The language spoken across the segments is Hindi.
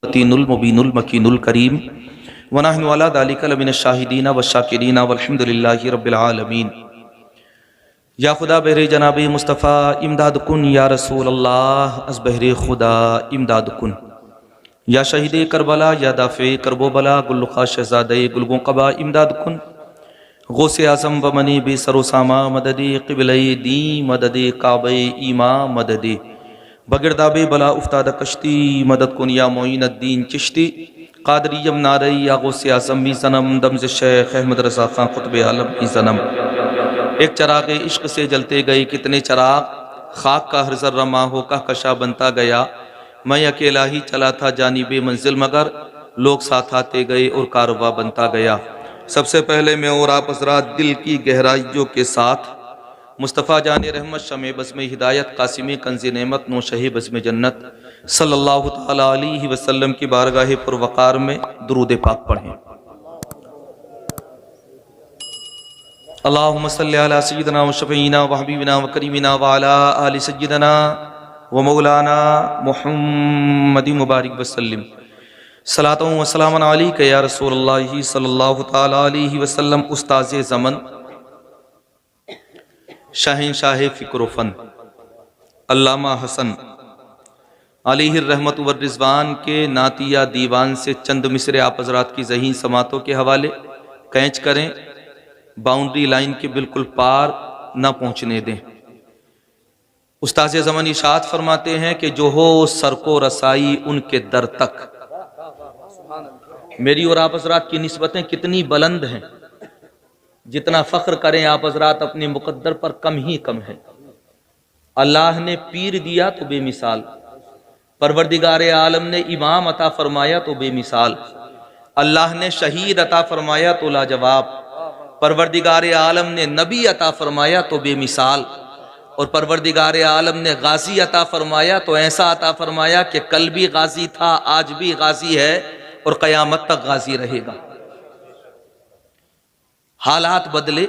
तीनुल मुबीनुल मकीनुल करीम व नहनु अला दालिका लमिनश शाहिदीन व शाकिरीन वल्हम्दुलिल्लाहि रब्बिल आलमीन। या खुदा बहरे जनाब मुस्तफ़ा इमदाद कुन, या रसूल अल्लाह अस बहरे खुदा इमदाद कुन। या शहीद करबला या दाफ़े करबोबला गुल्लुखा शहज़ादे गुलगों कबा इमदाद कुन। गौसे आज़म व मनी बे सरोसामा मददे क़िबले दी मददे काबे ईमा मददे बगिरदाबे बला उफ्ताद कश्ती मदद कुन या मोइनुद्दीन चिश्ती कादरियम नारई या गौसे आज़म मी सनम दमज़ शेख अहमद रज़ा ख़ान क़ुत्ब आलम मी सनम। एक चराग़ इश्क से जलते गए कितने चराग़, खाक का हर ज़र्रा माहो का कशा बनता गया। मैं अकेला ही चला था जानिबे मंजिल मगर लोग साथ आते गए और कारवा बनता गया। सबसे पहले मैं और आप हज़रात दिल की गहराइयों के साथ मुस्तफ़ा जाने रहमत शमे बज़्म हिदायत कासिम कंज़ नेमत नौशही बज़्म जन्नत सल्लल्लाहु तआला अलैहि वसल्लम की बारगाह पुरवक़ार में दुरूद पाक पढ़ें। अल्लाहुम्मा सल्लि अला सय्यिदिना व शफ़ीना व हबीबिना व करीमिना व अला आलि सय्यिदिना व मौलाना मुहम्मदिन मुबारक वसल्लम। सलातो व सलामन अलैका या रसूलल्लाह सल्लल्लाहु तआला अलैहि वसल्लम। उस्ताज़े ज़मन शहंशाह फ़िक्र व फ़न अल्लामा हसन अलैहि रहमत व रिज़वान के नातिया दीवान से चंद मिसरे आप हज़रात की ज़हीन समातों के हवाले कैच करें। बाउंड्री लाइन के बिल्कुल पार न पहुंचने दें। उस्ताज़ ज़मान इरशाद फरमाते हैं कि जो हो सरको रसाई उनके दर तक। मेरी और आप हज़रात की निस्बतें कितनी बुलंद हैं, जितना फ़ख्र करें आप हज़रात अपने मुक़द्दर पर कम ही कम है। अल्लाह ने पीर दिया तो बेमिसाल, परवरदिगार आलम ने इमाम अता फरमाया तो बेमिसाल, अल्लाह ने शहीद अता फरमाया तो लाजवाब, परवरदिगार आलम ने नबी अता फरमाया तो बेमिसाल, और परवरदिगार आलम ने गाजी अता फरमाया तो ऐसा अता फरमाया कि कल भी गाजी था, आज भी गाजी है और क़यामत तक गाजी रहेगा। हालात बदले,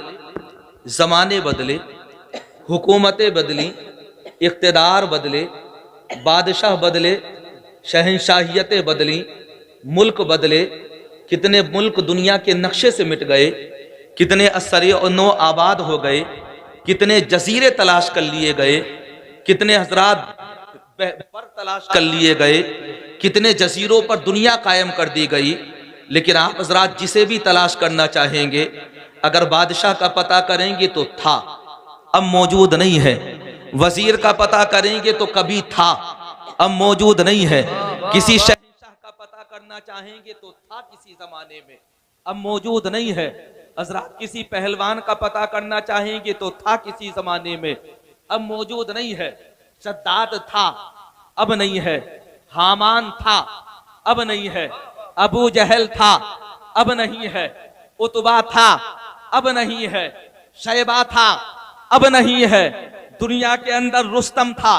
ज़माने बदले, हुकूमतें बदली, इक़्तिदार बदले, बादशाह बदले, शहंशाहियतें बदली, मुल्क बदले। कितने मुल्क दुनिया के नक्शे से मिट गए, कितने असरे और नो आबाद हो गए, कितने जजीरे तलाश कर लिए गए, कितने हजरात पर तलाश कर लिए गए, कितने जजीरों पर दुनिया कायम कर दी गई। लेकिन आप हजरात जिसे भी तलाश करना चाहेंगे, अगर बादशाह का पता करेंगे तो था, अब मौजूद नहीं है। वजीर का पता करेंगे तो कभी था, अब मौजूद नहीं है। किसी शहंशाह का पता करना चाहेंगे तो था किसी जमाने में, अब मौजूद नहीं है। हजरात किसी पहलवान का पता करना चाहेंगे तो था किसी जमाने में, अब मौजूद नहीं है। सद्दाद था, अब नहीं है। हामान था, अब नहीं है। अबू जहल था, अब नहीं है। उतबा था, अब नहीं है। शैबा था, अब नहीं है। दुनिया के अंदर रुस्तम था,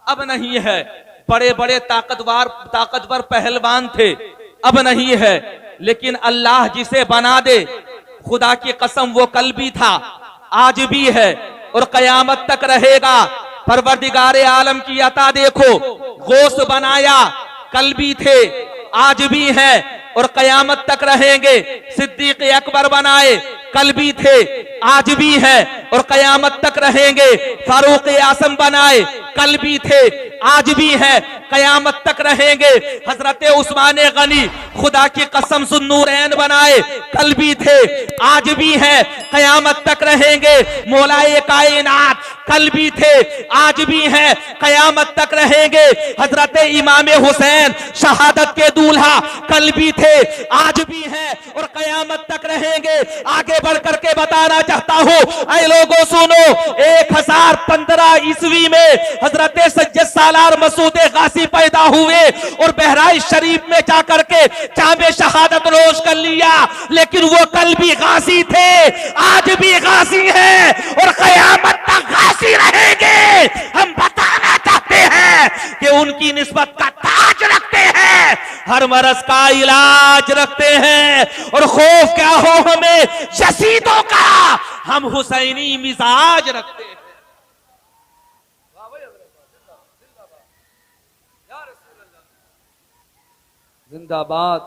अब नहीं है। बड़े बड़े ताकतवर पहलवान थे, अब नहीं है। लेकिन अल्लाह जिसे बना दे, खुदा की कसम वो कल भी था, आज भी है और कयामत तक रहेगा। परवरदिगार आलम की अता देखो, गौस बनाया, कल भी थे, आज भी है और कयामत तक रहेंगे। सिद्दीक अकबर बनाए, कल भी थे, आज भी है और कयामत तक रहेंगे। फारूक आज़म बनाए, कल भी थे, आज भी है, कयामत तक रहेंगे। हजरत उस्मान गनी खुदा की कसम सुन्नूरैन बनाए, कल भी थे, आज भी है, कयामत तक रहेंगे। मौलाए कायनात कल भी थे, आज भी है, कयामत तक रहेंगे। हजरत इमाम हुसैन शहादत के दूल्हा कल भी थे, आज भी है और कयामत तक रहेंगे। आगे बढ़ करके बताना चाहता हूँ, ऐ लोगों सुनो, 1015 ईस्वी में हजरत सज्जद सालार मसूद गाजी पैदा हुए और बहराइच शरीफ में जाकर के जामे शहादत नोश कर लिया। लेकिन वो कल भी गाजी थे, आज भी गाजी है और कयामत तक गाजी रहेंगे। हम बताना चाहते हैं कि उनकी निस्बत का ताज रखते हैं, हर मरज का इलाज रखते हैं और खौफ क्या हो हमें यजीदों का, हम हुसैनी मिजाज रखते हैं। जिंदाबाद।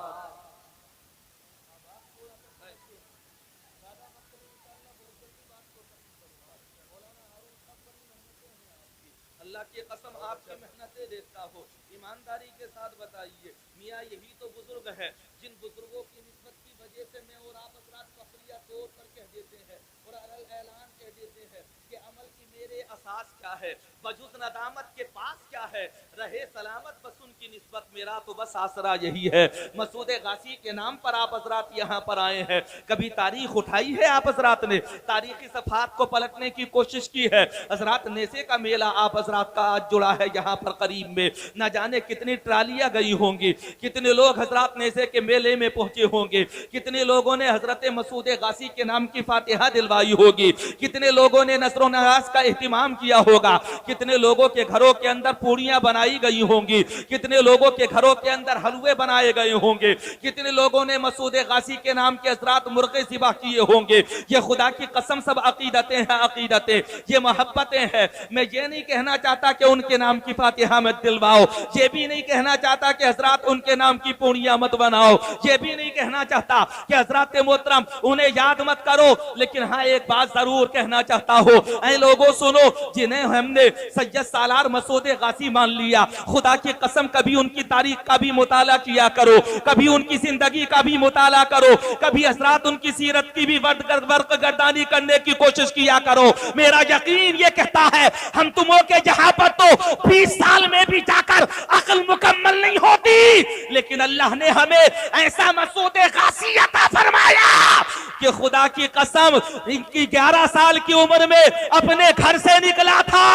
अल्लाह की कसम आपकी मेहनतें देखता हो, ईमानदारी के साथ बताइए मियाँ यही तो बुजुर्ग है जिन बुजुर्गों की निस्बत की वजह से मैं और आप हज़रात फखरिया तौर पर कह देते हैं और ऐलान कह देते हैं कि अमल की मेरे असास क्या है, वजूद नदामत के पास क्या है, रहे सलामत बस उनकी निस्बत, मेरा तो बस आसरा यही है। मसूद गाजी के नाम पर आप हज़रात यहाँ पर आए हैं, कभी तारीख उठाई है आप हज़रात ने, तारीखी सफात को पलटने की कोशिश की है। हज़रात नेसे का मेला आप हज़रात का आज जुड़ा है यहाँ पर करीब में, न जाने कितनी ट्रालियां गई होंगी, कितने लोग हज़रात नेसे के मेले में पहुंचे होंगे, कितने लोगों ने हज़रत मसूद गाजी के नाम की फातिहा दिलवाई होगी, कितने लोगों ने नसरो नवाज का एहतिमाम किया होगा, कितने लोगों के घरों के अंदर पूड़ियां बनाई गई होंगी, कितने लोगों के घरों के अंदर हलवे बनाए गए होंगे, कितने लोगों ने मसूद गाजी के नाम के हज़रात मुर्गे ज़िबा किए होंगे। ये खुदा की कसम सब अकीदतें हैं, अकीदतें, ये मोहब्बतें हैं। मैं ये नहीं कहना चाहता कि उनके नाम की फातिहा मत दिलवाओ, ये भी नहीं कहना चाहता कि हज़रात उनके नाम की पूड़ियां मत बनाओ, ये भी नहीं कहना चाहता कि हज़रात मोहतरम उन्हें याद मत करो, लेकिन हाँ एक बात जरूर कहना चाहता हो, ऐ लोगों सुनो, जिन्हें हमने सैयद सालार मसूद गाजी मान लिया, खुदा की कसम कभी उनकी तारीख का भी मुताला किया करो, कभी उनकी जिंदगी का भी मुताला करो, कभी हज़रात उनकी सीरत की भी वर्कगर्दानी करने की कोशिश किया करो। मेरा यकीन ये कहता है हम तुमों के जहां पर तो 20 साल में भी जाकर अक्ल मुकम्मल नहीं होती, लेकिन अल्लाह ने हमें ऐसा मसूद गाजी अता फरमाया कि खुदा की कसम इनकी 11 साल की उम्र में अपने घर से निकला था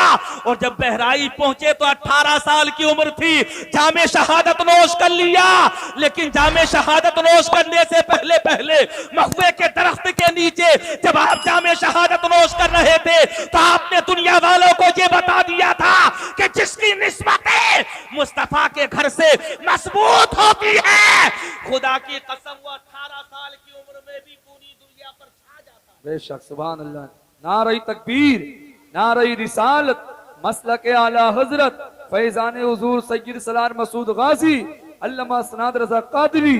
और जब बहराइच पहुंचे तो 18 साल की उम्र थी, जामे शहादत नोश कर लिया, लेकिन जामे शहादत नोश करने से पहले पहले महुए के दरख्त के नीचे जब आप जामे शहादत नोश कर रहे थे तो आपने दुनिया वालों को ये बता दिया था कि जिसकी निस्बतें मुस्तफा के घर से मजबूत होती है, खुदा की कसम वो 18 साल की उम्र में भी पूरी दुनिया पर छा जाता है। बेशक, सुभान अल्लाह। नारे तकबीर, नारे रिसालत, मसलक आला हजरत फैजान हुजूर सैयद सलार मसूद गाजी अल्लामा सनाद रजा कादरी।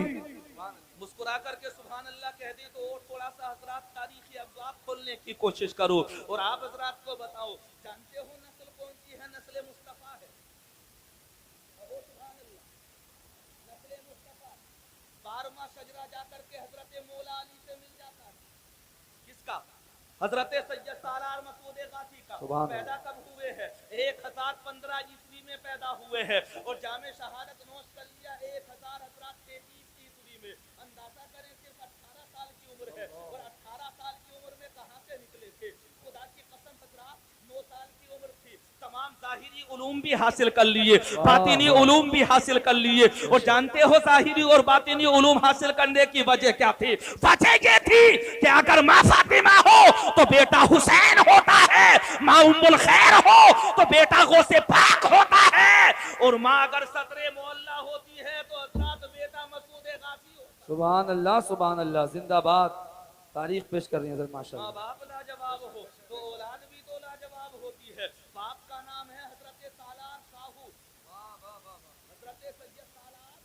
मुस्कुरा करके सुभान अल्लाह कह दे तो और थोड़ा सा हज़रात तारीखी अब्वाब खोलने की कोशिश करो और आप हज़रात को बताओ, जानते हो नस्ल कौन सी है? नस्ल मुस्तफा है। सुभान अल्लाह, नस्ल मुस्तफा 12वां शजरा जाकर के हज़रत मौला अली से मिल जाता है। किसका? हज़रत सैयद सालार मसूद गाजी का। पैदा कब हुए हैं? 1015 ईस्वी में पैदा हुए हैं और जामे शहादत नोश कर लिया 1033 ईस्वी में। अंदाजा करें सिर्फ 18 साल की उम्र है और 18 साल की उम्र में कहां से निकले थे? खुदा की कसम हज़रात 9 साल की उम्र थी, तमाम ज़ाहिरी उलूम भी हासिल कर लिए, बातिनी उलूम भी हासिल कर लिए। और जानते हो ज़ाहिरी और बातिनी उलूम हासिल करने की वजह क्या थी? वजह ये थी कि अगर माँ फातिमा हो तो बेटा हुसैन होता है, माँ उम्मुल खैर हो तो बेटा गौसे पाक होता है, और माँ अगर सदरे मोहल्ला होती है तो हज़रात बेटा मसूद गाजी हो। सुभान अल्लाह, सुभान अल्लाह, जिंदाबाद। तारीख पेश कर रही है माशाअल्लाह। माँ बाप लाजवाब हो तो औलाद भी तो लाजवाब होती है। बाप का नाम है हज़रत सालार साहू, हज़रत सैयद सालार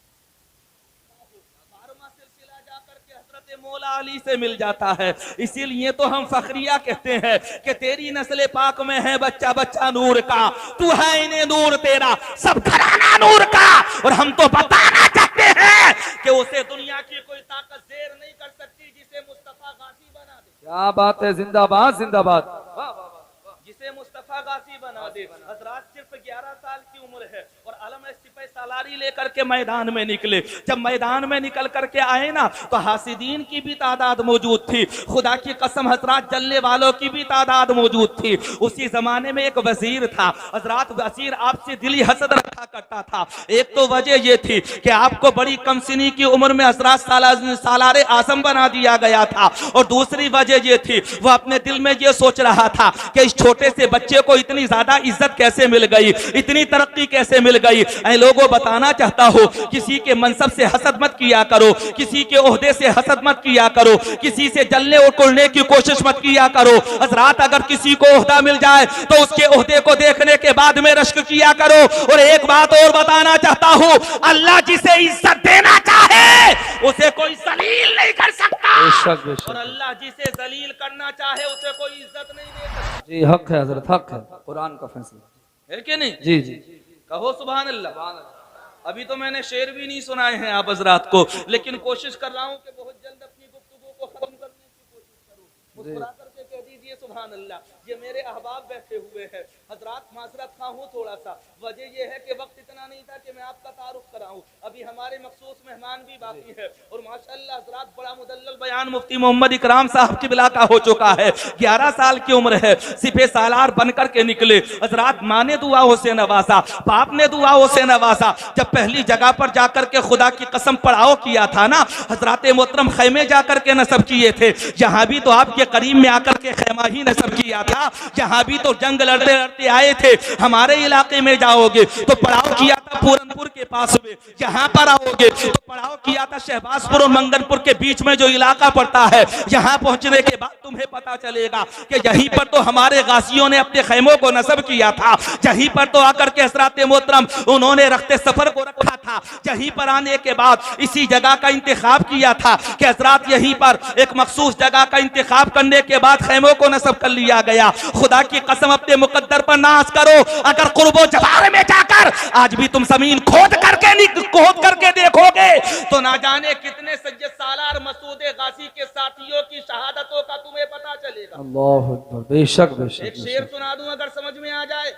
साहू। 12वां सिलसिला जाकर के हज़रत मौला अली से मिल जाता है। इसीलिए तो हम फखरिया कहते हैं कि तेरी नस्ल पाक में है बच्चा बच्चा नूर का, तू है इन्हें नूर तेरा सब घराना नूर का। और हम तो बताना चाहते हैं कि उसे दुनिया की कोई ताकत जेर नहीं कर सकती जिसे मुस्तफा गाजी बना दे। क्या बात है, जिंदाबाद जिंदाबाद। जिसे मुस्तफा गाजी बना दे। हज़रात सिर्फ 11 साल की उम्र है और अलम सिपह सालारी लेकर के मैदान में निकले। जब मैदान में निकल करके आए ना तो हासिदीन की भी तादाद मौजूद थी, खुदा की कसम हज़रात जलने वालों की भी तादाद मौजूद थी। उसी जमाने में एक वजीर था, हज़रात वजीर आपसे दिली हसद रखा करता था। एक तो वजह यह थी कि आपको बड़ी कम सिनी की उम्र में हज़रात सालारे आज़म बना दिया गया था, और दूसरी वजह यह थी वह अपने दिल में यह सोच रहा था कि इस छोटे से बच्चे को इतनी ज्यादा इज्जत कैसे मिल गई, इतनी तरक्की कैसे मिल गई। ऐ लोगों, बताना चाहता हो किसी के मनसब से हसद मत किया करो, किसी के ओहदे से हसद मत किया करो, किसी से जलने और कुलने की कोशिश मत किया करो। हज़रात अगर किसी को ओहदा मिल जाए तो उसके ओहदे को देखने के बाद में रश्क किया करो। और एक बात और बताना चाहता हूं, अल्लाह जिसे इज्जत देना बेशक और बेशक अल्लाह जिसे जलील करना चाहे उसे कोई इज्जत नहीं दे सकता। जी, हक है हजरत, हक है, कुरान का फैसला है कि नहीं? जी जी। कहो सुभान अल्लाह। अभी तो मैंने शेर भी नहीं सुनाए हैं आप हजरात को, लेकिन कोशिश कर रहा हूँ कि बहुत जल्द अपनी गुफ्तगू को खत्म करने की कोशिश करूँ। मुस्कुरा करके कह दीजिए सुभान अल्लाह। ये मेरे अहबाब बैठे हुए हैं हजरात, माजरत खा हूँ थोड़ा सा, वजह यह है कि वक्त इतना नहीं था कि मैं आपका तारुफ कराऊं। अभी हमारे मखसूस मेहमान भी बाकी है और माशाअल्लाह हजरात बड़ा मुदल्लल बयान मुफ्ती मोहम्मद इकराम साहब की बिला का हो चुका है। 11 साल की उम्र है, सिपे सालार बनकर के निकले हजरात। माँ ने दुआओं से नवाजा, बाप ने दुआओं से नवाजा। जब पहली जगह पर जाकर के खुदा की कसम पड़ाव किया था ना हजरात मोहतरम, खैमे जाकर के नसब किए थे। यहाँ भी तो आपके करीब में आकर के खैमा ही नसब किया था, जहाँ भी तो जंग लड़ते लड़ते आए थे। हमारे इलाके में जाओगे तो पड़ाव किया था पूरनपुर के पास में, यहाँ पर आओगे तो पड़ाव किया था शहबाजपुर और मंगनपुर के बीच में जो इलाका पड़ता है। यहाँ पहुंचने के बाद तुम्हें पता चलेगा कि यहीं पर तो हमारे गाजियों ने अपने खैमों को नसब किया था। यहीं पर तो आकर के हजरात मोहतरम उन्होंने रखते सफर को रखा था। यहीं पर आने के बाद इसी जगह का इंतखाब किया था कि हजरात यहीं पर एक मखसूस जगह का इंतखाब करने के बाद खैमों को नसब कर लिया गया। खुदा की कसम अपने मुकद्दर पर नाज करो, अगर कुर्बो जवार में जाकर आज भी तुम जमीन खोद करके देखोगे तो ना जाने कितने सैयद सालार मसूद गाजी के साथियों की शहादतों का तुम्हें पता चलेगा। अल्लाह अकबर, बेशक बेशक। एक शेर सुना दूं अगर समझ में आ जाए।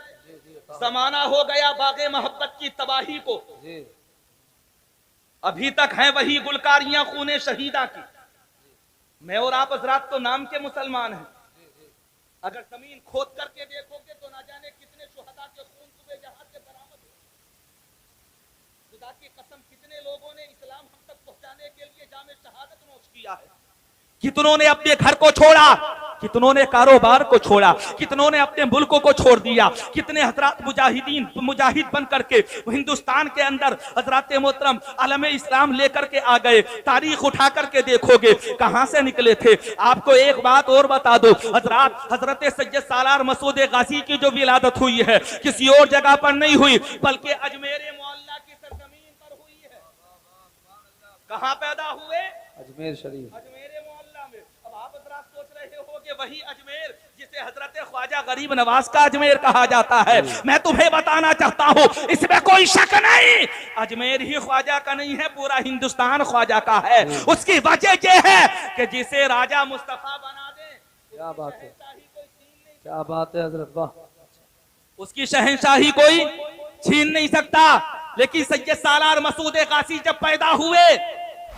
जमाना हो गया बागे मोहब्बत की तबाही को, अभी तक है वही गुलकारियां खूने शहीदा की। मैं और आप हजरात तो नाम के मुसलमान हैं, अगर जमीन खोद करके देखोगे तो ना जाने कितने शुहदा के खून तुम्हें जहां से बरामद हो। खुदा की कसम कितने लोगों ने इस्लाम हम तक पहुंचाने के लिए जामे शहादत नोश किया है। कितनों ने अपने घर को छोड़ा, कितनों ने कारोबार को छोड़ा, कितनों ने अपने मुल्कों को छोड़ दिया। कितने हजरात मुजाहिद बन करके हिंदुस्तान के अंदर हजरात मोहतरम आलम इस्लाम लेकर के आ गए। तारीख उठा करके देखोगे कहां से निकले थे। आपको एक बात और बता दो हजरात, हजरत सैयद सालार मसूद गाजी की जो विलादत हुई है किसी और जगह पर नहीं हुई, बल्कि अजमेर मोहल्ला की सरजमीन पर हुई है। कहां पैदा हुए? अजमेर शरीफ, अजमेर मोहल्ला में। अब आप हजरात सोच रहे हो कि वही अजमेर जिसे हजरत ख्वाजा गरीब नवाज का अजमेर कहा जाता है। मैं तुम्हें बताना चाहता हूँ इसमें कोई शक नहीं, अजमेर ही ख्वाजा का नहीं है, पूरा हिंदुस्तान ख्वाजा का है। उसकी वजह यह है कि जिसे राजा मुस्तफा बना दे, क्या बात है, क्या बात है हजरत, वाह। उसकी शहंशाही कोई छीन नहीं सकता। लेकिन सैयद सालार मसूद गाजी जब पैदा हुए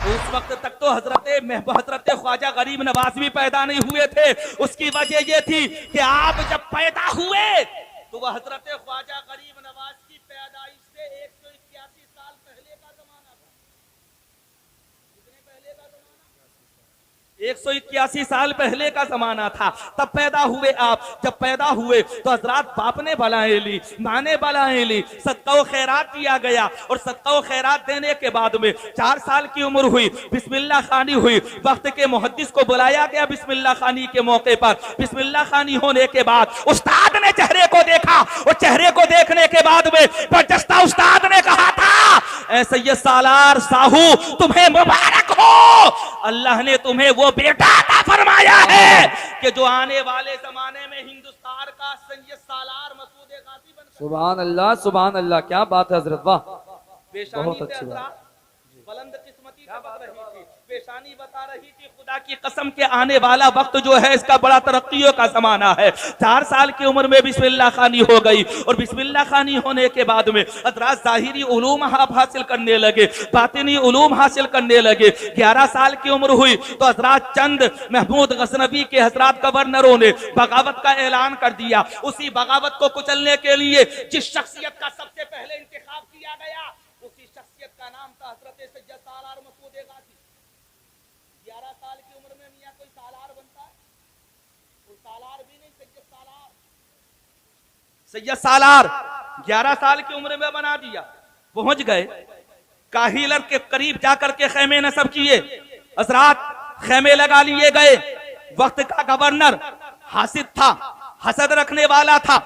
उस वक्त तक तो हजरत ख्वाजा गरीब नवाज भी पैदा नहीं हुए थे। उसकी वजह यह थी कि आप जब पैदा हुए तो वह हजरत ख्वाजा गरीब नवाज की पैदाइश से 181 साल पहले का जमाना था। कितने पहले का जमाना? 181 साल पहले का जमाना था, तब पैदा हुए आप। जब पैदा हुए तो हजरात बाप ने बलाएं ली, माँ ने बलाएं ली, सदका खैरात दिया गया। और सदका खैरात देने के बाद में 4 साल की उम्र हुई, बिस्मिल्लाह खानी हुई। वक्त के मुहद्दिस को बुलाया गया बिस्मिल्लाह खानी के मौके पर। बिस्मिल्लाह खानी होने के बाद उस्ताद ने चेहरे को देखा और चेहरे को देखने के बाद में बरजस्ता उस्ताद ने कहा था, ऐ सैयद सालार साहू तुम्हें मुबारक हो, अल्लाह ने तुम्हें वो बेटा अता फरमाया है कि जो आने वाले जमाने में हिंदुस्तान का सैयद सालार मसूद गाजी बन। सुभान अल्लाह, सुभान अल्लाह, क्या बात है हजरत, वाह। पेशानी बहुत से अच्छी बात। हजरात बुलंद किस्मती बता रही थी, पेशानी बता रही थी खुदा की कसम के आने वाला वक्त जो है इसका बड़ा तरक्कियों का जमाना है। 4 साल की उम्र में बिस्मिल्लाह खानी हो गई और बिस्मिल्लाह खानी होने के बाद में हजरात जाहिरी उलूम आप हासिल करने लगे, बातिनी उलूम हासिल करने लगे। 11 साल की उम्र हुई तो हजरात चंद महमूद गजनवी के हजरात गवर्नरों ने बगावत का ऐलान कर दिया। उसी बगावत को कुचलने के लिए जिस शख्सियत का सबसे पहले इंतखाब किया गया उसी शख्सियत का नाम था हजरत सैयद सालार मसूद गाजी। 11 साल की उम्र में मियां कोई सालार बनता है? कोई सालार भी नहीं, सैयद सालार 11 साल की उम्र में बना दिया। पहुंच गए काहिलर के करीब जाकर के खैमे नसब किए। हजरात खैमे लगा लिए गए। वक्त का गवर्नर हासिद था, हसद रखने वाला था।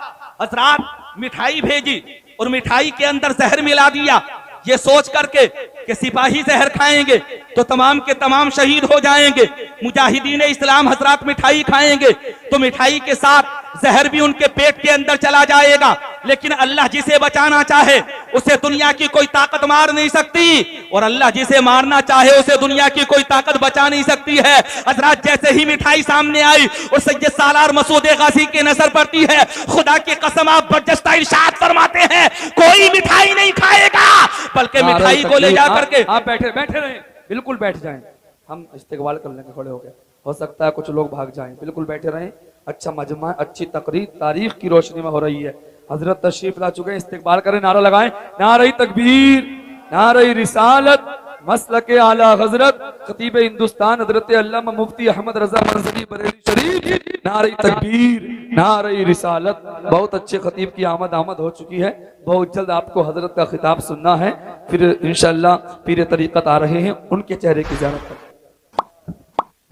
हजरात मिठाई भेजी और मिठाई के अंदर जहर मिला दिया, ये सोच करके कि सिपाही जहर खाएंगे तो तमाम के तमाम शहीद हो जाएंगे। मुजाहिदीन इस्लाम हजरात मिठाई खाएंगे तो मिठाई के साथ जहर भी उनके पेट के अंदर चला जाएगा, लेकिन अल्लाह जिसे बचाना चाहे उसे दुनिया की कोई ताकत मार नहीं सकती, और अल्लाह जिसे मारना चाहे उसे दुनिया की कोई ताकत बचा नहीं सकती है। हजरात जैसे ही मिठाई सामने आई और सैयद सालार मसूद गाजी की नजर पड़ती है, खुदा की कसम आप बर्जस्ता इरशाद फरमाते हैं कोई मिठाई नहीं खाएगा, बल्कि मिठाई को ले जा करके आप बैठे बैठे रहे, बिल्कुल बैठ जाएं, हम इस्तेकबाल कर लेंगे, खड़े हो गए, हो सकता है कुछ लोग भाग जाएं, बिल्कुल बैठे रहें। अच्छा मजमा, अच्छी तकरीर तारीख की रोशनी में हो रही है। हजरत तशरीफ ला चुके हैं, इस्तेकबाल करें, नारा लगाएं, नारे तकबीर, नारे रिसालत, मसलके आला हजरत खतीब हिंदुस्तान हजरत अल्लामा मुफ्ती अहमद रजा मंजरी बरेली शरीफ, नारे तकबीर, नारे रिसालत। बहुत अच्छे खतीब की आमद हो चुकी है, बहुत जल्द आपको हजरत का खिताब सुनना है, फिर इंशाअल्लाह पीर तरीकत आ रहे हैं, उनके चेहरे की ज़ियारत करें।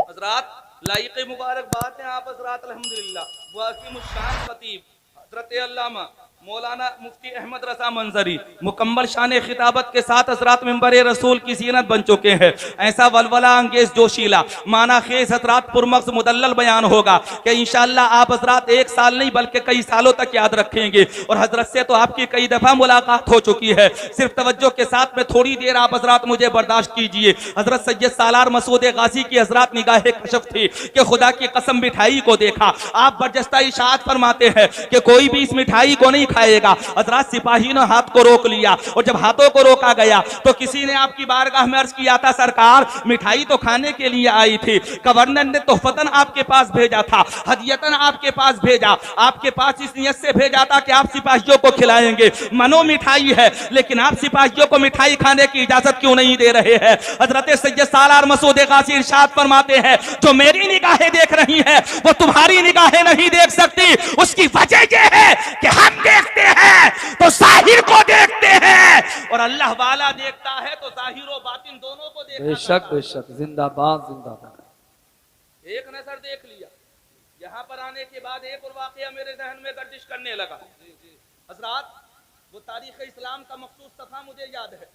हजरात लाइक़ मुबारकबाद हैं आप हजरात, अल्हम्दुलिल्लाह। वासिम शान खतीब हजरत अल्लामा मौलाना मुफ्ती अहमद रजा मंजरी मुकम्मल शान खिताबत के साथ हजरात मिंबर रसूल की जीनत बन चुके हैं। ऐसा वलवला अंगेज जोशीला माना खेज हजरात पुरमक्स मुदल्लल बयान होगा कि इंशाअल्लाह आप हजरात एक साल नहीं बल्कि कई सालों तक याद रखेंगे, और हजरत से तो आपकी कई दफा मुलाकात हो चुकी है। सिर्फ तवज्जो के साथ में थोड़ी देर आप हजरात मुझे बर्दाश्त कीजिए। हजरत सैयद सालार मसूद गाजी की हजरात निगाह कशफ थी कि खुदा की कसम मिठाई को देखा, आप बर्जस्ता इशाअत फरमाते हैं कि कोई भी इस मिठाई को नहीं खाएगा। हजरात सिपाही ने हाथ को रोक लिया, और जब हाथों को रोका गया तो किसी ने आपकी बारगाह में अर्ज किया था सरकार मिठाई तो खाने के लिए आई थी, गवर्नर ने तोहफतन आपके पास भेजा था, हदियतन आपके पास भेजा, आपके पास इस नियत से भेजा था कि आप सिपाहियों को खिलाएंगे, मनो मिठाई है, लेकिन आप सिपाहियों को मिठाई खाने की इजाजत क्यों नहीं दे रहे हैं। हजरत सैयद सालार मसूद गाजी इरशाद फरमाते हैं जो मेरी निगाहें देख रही है वो तुम्हारी निगाहें नहीं देख सकती, उसकी वजह यह है कि हम देखते हैं तो जाहिर को देखते हैं, और अल्लाह वाला देखता है तो जाहिर और बातिन दोनों को देखता है। बेशक बेशक, जिंदाबाद जिंदाबाद। एक नजर देख लिया, यहाँ पर आने के बाद एक और वाकया मेरे जहन में गर्दिश करने लगा। हजरात वो तारीख इस्लाम का मखसूस सफा मुझे याद है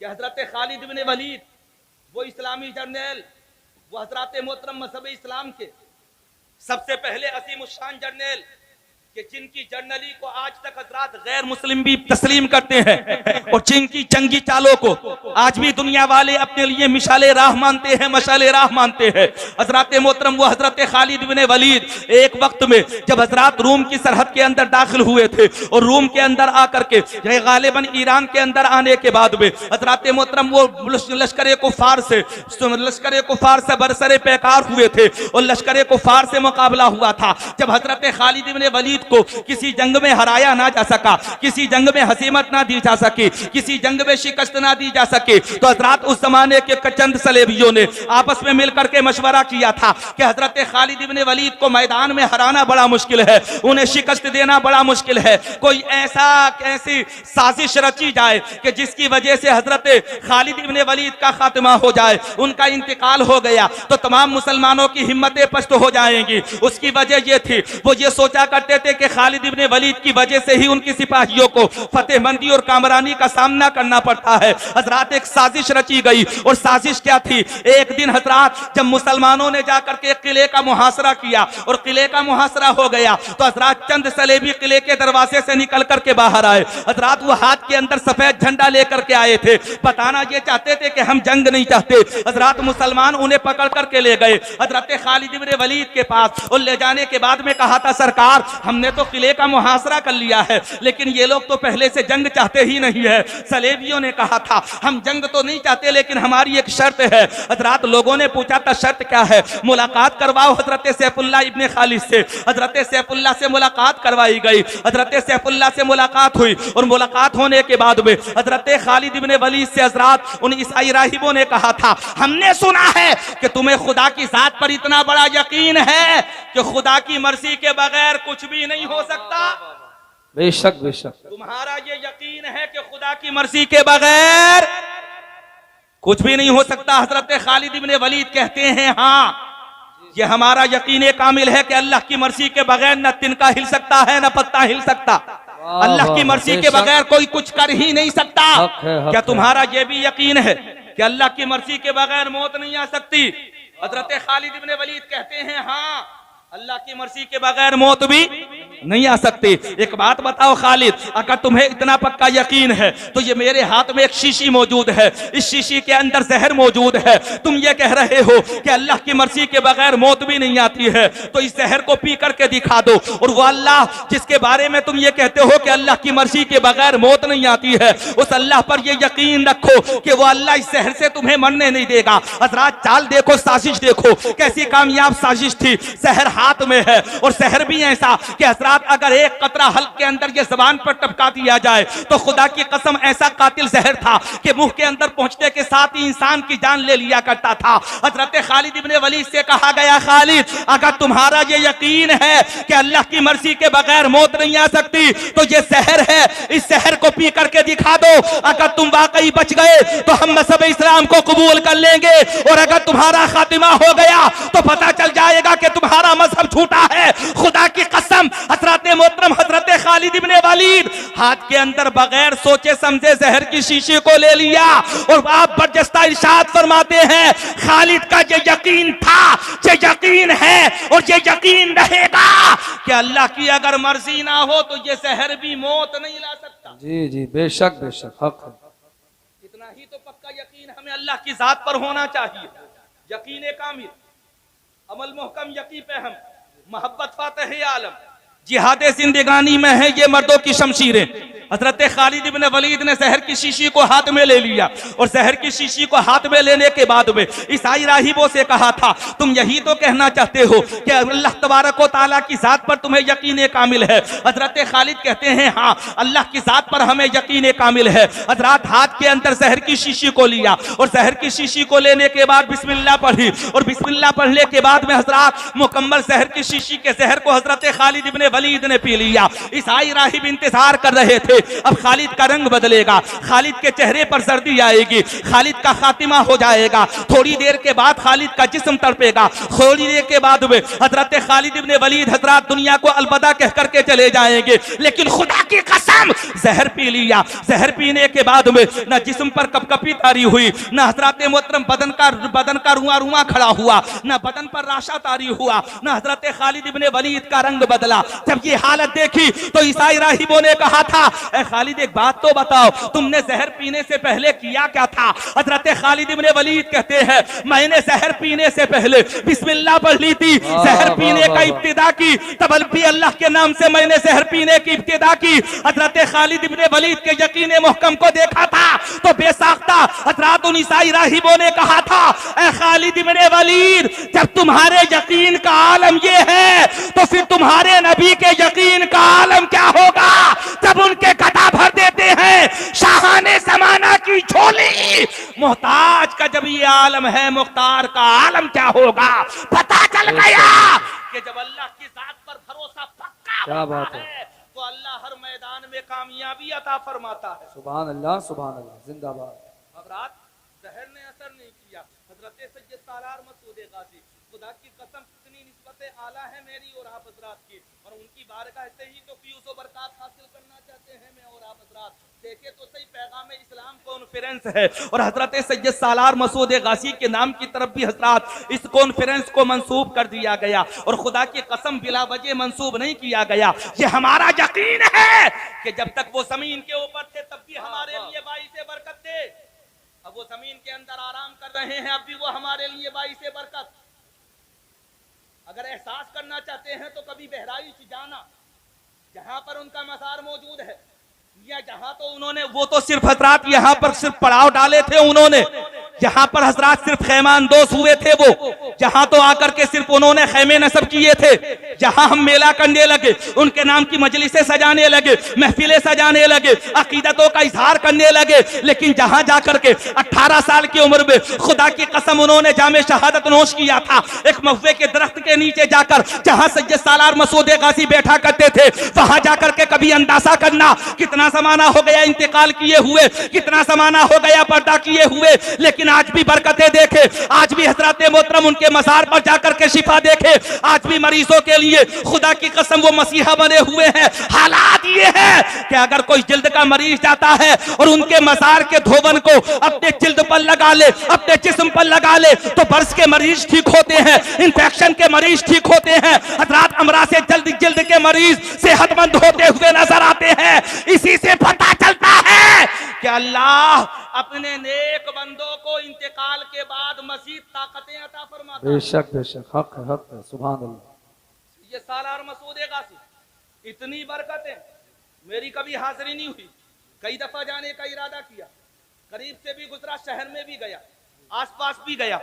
कि हजरत खालिद बिन वलीद वो इस्लामी जर्नल, वो हजरत मोहतरम मजहब इस्लाम के सबसे पहले असीम शान जर्नल कि जिनकी जर्नली को आज तक हजरात गैर मुस्लिम भी तस्लीम करते हैं, और जिनकी जंगी चालों को आज भी दुनिया वाले अपने लिए मिसाले राह मानते हैं, मशाले राह मानते हैं। हजरत मोहतरम वो हजरत खालिद बिन वलीद एक वक्त में जब हजरात रूम की सरहद के अंदर दाखिल हुए थे, और रूम के अंदर आकर के गालिबन ईरान के अंदर आने के बाद में हजरत मोहतरम वो लश्कर कुफार से बरसरे पैकार हुए थे, और लश्कर कुफार से मुकाबला हुआ था। जब हजरत खालिद बिन वलीद को किसी जंग में हराया ना जा सका, किसी जंग में हसीमत ना दी जा सकी, किसी जंग में शिकस्त ना दी जा सके, तो हजरत उस जमाने के चंद सलेबियों ने आपस में मिलकर के मशवरा किया था कि हजरत खालिद इब्न वलीद को मैदान में हराना बड़ा मुश्किल है, उन्हें शिकस्त देना बड़ा मुश्किल है, कोई ऐसी साजिश रची जाए कि जिसकी वजह से हजरत खालिद इब्न वलीद का खात्मा हो जाए, उनका इंतकाल हो गया तो तमाम मुसलमानों की हिम्मतें पस्त हो जाएंगी। उसकी वजह ये थी, वो ये सोचा करते थे कि खालिद इब्न वलीद की वजह से ही उनकी सिपाहियों को फतेहमंदी और कामरानी का सामना करना पड़ता है। हजरात एक साजिश रची गई, और साजिश क्या थी, एक दिन हजरात जब मुसलमानों ने जाकर के किले का मुहासरा किया और किले का मुहासरा हो गया तो हजरात चंद सलेबी किले के दरवाजे से निकल करके बाहर आए। हजरात वो हाथ के अंदर सफेद झंडा लेकर के आए थे, बताना ये चाहते थे कि हम जंग नहीं चाहते। हजरात मुसलमान उन्हें पकड़ करके ले गए हजरत खालिद इब्न वलीद के पास, और ले जाने के बाद में कहा था सरकार हमने तो किले का मुहासरा कर लिया है, लेकिन ये लोग तो पहले से जंग चाहते ही नहीं है। सलेबियों ने कहा था हम जंग तो नहीं चाहते लेकिन हमारी एक शर्त है। हजरात लोगों ने पूछा था शर्त क्या है, मुलाकात करवाओ हजरत सैफुल्लाह इब्न खालिद से। हजरत सैफुल्लाह से मुलाकात करवाई गई, हजरत सैफुल्लाह से मुलाकात हुई, और मुलाकात होने के बाद में हजरत खालिद इब्न वलीद से हजरात उन ईसाई राहिबों ने कहा था हमने सुना है कि तुम्हें खुदा की जात पर इतना बड़ा यकीन है कि खुदा की मर्जी के बगैर कुछ भी नहीं हो सकता। बेशक बेशक, तुम्हारा ये यकीन है कि खुदा की मर्जी के बगैर कुछ भी नहीं हो सकता। हजरत खालिद इब्न वलीद कहते हैं हाँ ये हमारा यकीन कामिल है कि अल्लाह की मर्जी के बगैर न तिनका हिल सकता है न पत्ता हिल सकता, अल्लाह की मर्जी के बगैर कोई कुछ कर ही नहीं सकता। क्या तुम्हारा ये भी यकीन है कि अल्लाह की मर्जी के बगैर मौत नहीं आ सकती? हजरत खालिद इब्ने वलीद कहते हैं हाँ अल्लाह की मर्जी के बगैर मौत भी नहीं आ सकती। एक बात बताओ खालिद, अगर तुम्हें इतना पक्का यकीन है तो ये मेरे हाथ में एक शीशी मौजूद है, इस शीशी के अंदर जहर मौजूद है, तुम ये कह रहे हो कि अल्लाह की मर्जी के बगैर मौत भी नहीं आती है, तो इस जहर को पी करके दिखा दो। और वो अल्लाह जिसके बारे में तुम ये कहते हो कि अल्लाह की मर्जी के बगैर मौत नहीं आती है, उस अल्लाह पर ये यकीन रखो कि वो अल्लाह इस जहर से तुम्हें मरने नहीं देगा। हजरात चाल देखो, साजिश देखो, कैसी कामयाब साजिश थी। जहर हाथ में है और जहर भी ऐसा कि हजरात अगर एक कतरा हल्क के अंदर ये जबान पर टपका दिया जाए तो खुदा की कसम ऐसा कातिल जहर था कि मुंह के अंदर पहुंचने के साथ ही इंसान की जान ले लिया करता था। हजरत खालिद इब्ने वलीद से कहा गया, खालिद अगर तुम्हारा ये यकीन है कि अल्लाह की मर्जी के बगैर मौत नहीं आ सकती तो ये जहर है, इस जहर को पी करके दिखा दो। अगर तुम वाकई बच गए तो हम मज़हब इस्लाम को कबूल कर लेंगे, और अगर तुम्हारा खातिमा हो गया तो पता चल जाएगा कि तुम्हारा मजहब झूठा है। खुदा की कसम हजरत मोहतरम हजरत खालिद इब्ने वलीद हाथ के अंदर बगैर सोचे समझे जहर की शीशी को ले लिया, और आप बरजस्ता इरशाद फरमाते हैं खालिद का ये यकीन था, ये यकीन है और ये यकीन रहेगा कि अल्लाह की अगर मर्जी ना हो तो ये जहर भी मौत नहीं ला सकता। जी जी बेशक बेशक हक है। इतना ही तो पक्का यकीन हमें अल्लाह की जात पर होना चाहिए। यकीन कामिल, अमल मुहकम, यकीन पे हम, मोहब्बत फातह आलम, जिहाद जिंदगानी में है ये मर्दों की शमशीरें। हजरत खालिद इब्ने वलीद ने जहर की शीशी को हाथ में ले लिया, और जहर की शीशी को हाथ में लेने के बाद में ईसाई राहिबों से कहा था, तुम यही तो कहना चाहते हो कि अल्लाह तबारक व तआला की जात पर तुम्हें यकीन कामिल है। हजरत खालिद कहते हैं हाँ अल्लाह की जात पर हमें यकीन कामिल है। हजरत हाथ के अंदर जहर की शीशी को लिया, और जहर की शीशी को लेने के बाद बिस्मिल्लाह पढ़ी, और बिस्मिल्लाह पढ़ने के बाद में हजरत मुकम्मल जहर की शीशी के जहर को हजरत खालिद इब्ने वलीद ने पी लिया। ईसाई राहिब इंतजार कर रहे थे अब खालिद का रंग बदलेगा, खालिद के चेहरे पर सर्दी आएगी, खालिद का खातिमा हो जाएगा, थोड़ी देर के बाद खालिद का जिस्म तड़पेगा, थोड़ी देर के बाद में हजरत खालिद इब्ने वलीद हजरत दुनिया को अलविदा कह करके चले जाएंगे। लेकिन खुदा की कसम जहर पी लिया। जहर पीने के बाद में न जिस्म पर कपकपी तारी हुई, न हजरत मोहतरम बदन का रुआ रुआ खड़ा हुआ, न बदन पर राशा तारी हुआ, न हजरत खालिद इब्ने वलीद का रंग बदला। जब ये हालत देखी तो ईसाई राहिबों ने कहा था, ए खालिद एक बात तो बताओ, तुमने जहर पीने से पहले किया क्या था? हजरत खालिद इब्ने वलीद कहते हैं, मैंने जहर पीने से पहले बिस्मिल्लाह पढ़ ली थी, जहर पीने का इब्तिदा की, तब भी अल्लाह के नाम से मैंने जहर पीने की इब्तिदा की। हजरत खालिद इब्ने वलीद के यकीन मुहकम को देखा था तो बेसाख्ता हजरत उन ईसाई राहिबों ने कहा था, ए खालिद इब्ने वलीद जब तुम्हारे यकीन का आलम ये है तो फिर तुम्हारे नबी के यकीन का आलम क्या होगा जब उनके गदा भर देते हैं शाहाने जमाना की झोली। मोहताज का जब ये आलम है, मुख्तार का आलम क्या होगा। पता चल गया कि जब अल्लाह की जात पर भरोसा पक्का क्या बात है तो अल्लाह हर मैदान में कामयाबी अता फरमाता है। सुभान अल्लाह जिंदाबाद। हजरात जहर ने असर नहीं किया। हजरत सैयद सालार मसूद गाजी, खुदा की कसम कितनी निस्बत आला है मेरी और आप हजरात की, और उनकी बारगाह से ही तो फ्यूज व बरकत हासिल करना चाहते हैं मैं और आप हजरात। देखे तो सही पैगाम इस्लाम कॉन्फ्रेंस है, और हजरत सैयद सालार मसूद गाजी के नाम की तरफ भी हजरात इस कॉन्फ्रेंस को मंसूब कर दिया गया, और खुदा की कसम बिला वजह मंसूब नहीं किया गया। ये हमारा यकीन है कि जब तक वो जमीन के ऊपर थे तब भी हमारे लिए बाइसे बरकत थे, अब वो जमीन के अंदर आराम कर रहे हैं, अब भी वो हमारे लिए बाइसे बरकत। अगर एहसास करना चाहते हैं तो कभी बहराइच जाना, जहां पर उनका मज़ार मौजूद है, या जहां तो उन्होंने वो तो सिर्फ हजरात यहाँ पर सिर्फ पड़ाव डाले थे उन्होंने, जहां पर हजरात सिर्फ खैमानदोज हुए थे, वो जहां तो आकर के सिर्फ उन्होंने खैमे नस्ब किए थे, जहां हम मेला करने लगे, उनके नाम की मजलिसें सजाने लगे, महफिलें सजाने लगे, अकीदतों का इजहार करने लगे। लेकिन जहां जाकर के 18 साल की उम्र में खुदा की कसम उन्होंने जामे शहादत नोश किया था, एक महुए के दरख्त के नीचे जाकर, जहां सैयद सालार मसूद गाजी बैठा करते थे, वहां जाकर के कभी अंदाजा करना कितना जमाना हो गया इंतकाल किए हुए, कितना जमाना हो गया पर्दा किए हुए, लेकिन आज भी बरकतें देखे, आज भी हजरत मोहतरम उनके मज़ार पर जाकर के शिफा देखे, आज भी मरीजों के लिए लिए खुदा की कसम वो मसीहा बने हुए हैं। हालात ये है कि अगर कोई जिल्द का मरीज जाता है और उनके मजार के धोवन को अपने जिल्द पर लगा ले, अपने जिस्म पर लगा ले, तो बर्स के मरीज ठीक होते हैं, इंफेक्शन के मरीज ठीक होते हैं। हजरात अमरा से जिल्द के मरीज सेहतमंद होते हुए नजर आते हैं। इसी से पता चलता है कि अल्लाह अपने नेक बंदों को इंतकाल के बाद मजीद ताकतें अता फरमाता है। बेशक हक है सुभान अल्लाह। ये सालार मसूद गाजी, इतनी बरकतें मेरी कभी हाजिरी नहीं हुई। कई दफा जाने का इरादा किया, करीब से भी गुजरा, शहर में भी गया, आसपास भी गया,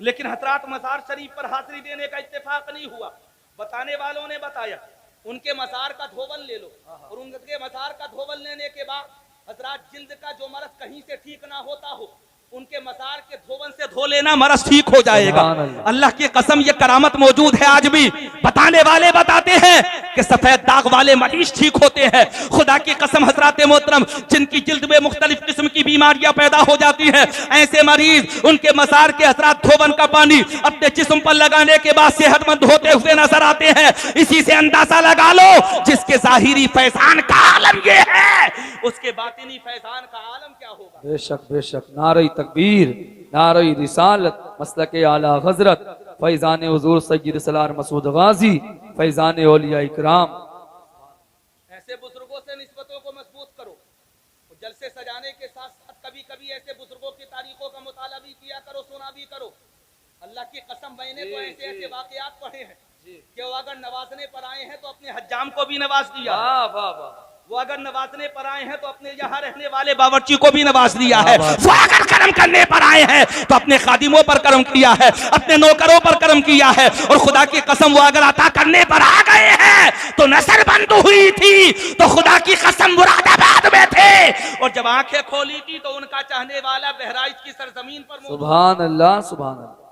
लेकिन हजरात मजार शरीफ पर हाजिरी देने का इत्तेफाक नहीं हुआ। बताने वालों ने बताया उनके मजार का धोवन ले लो, और उनके मजार का धोवन लेने के बाद हजरात जिल्द का जो मरज कहीं से ठीक ना होता हो, उनके मजार के धोवन से धो लेना मरज ठीक हो जाएगा। अल्लाह की कसम ये करामत मौजूद है आज भी। बताने वाले बताते हैं कि सफेद दाग वाले मरीज ठीक होते हैं। खुदा की कसम हजरात मोहतरम, जिनकी जिल्द में मुख्तलिफ किस्म की बीमारियां पैदा हो जाती हैं, ऐसे मरीज उनके मजार के हजरात धोवन का पानी अपने जिस्म पर लगाने के बाद सेहतमंद होते हुए नजर आते हैं। इसी से अंदाजा लगा लो, जिसके जाहिरी फैजान का आलम ये है, उसके बातिनी फैजान का आलम क्या होगा। बेशक नारे तकबीर, नारे रिसालत, मसलक आला हजरत, फैजान हुजूर सय्यद सलार मसूद गाजी, फैजान औलिया इकराम। ऐसे बुजुर्गों से निस्बतों को मजबूत करो। जलसे सजाने के साथ साथ कभी कभी ऐसे बुजुर्गों की तारीखों का मुताला भी किया करो, सुना भी करो। अल्लाह की कसम, मैंने तो ऐसे वाकयात पढ़े हैं कि वो अगर नवाजने पर आए हैं तो अपने हज्जाम को भी नवाज दिया, वो अगर नवाजने पर आए हैं तो अपने यहाँ रहने वाले बावर्ची को भी नवाज दिया है। वो अगर कर्म करने पर आए हैं तो अपने खादिमों पर कर्म किया है, अपने नौकरों पर कर्म किया है। और खुदा की कसम, वो अगर अता करने पर आ गए हैं तो नसर बंद हुई थी तो खुदा की कसम मुरादाबाद में थे, और जब आंखें खोली थी तो उनका चाहने वाला बहराइच की सरजमीन पर मौजूद। सुभान अल्लाह सुभान अल्लाह।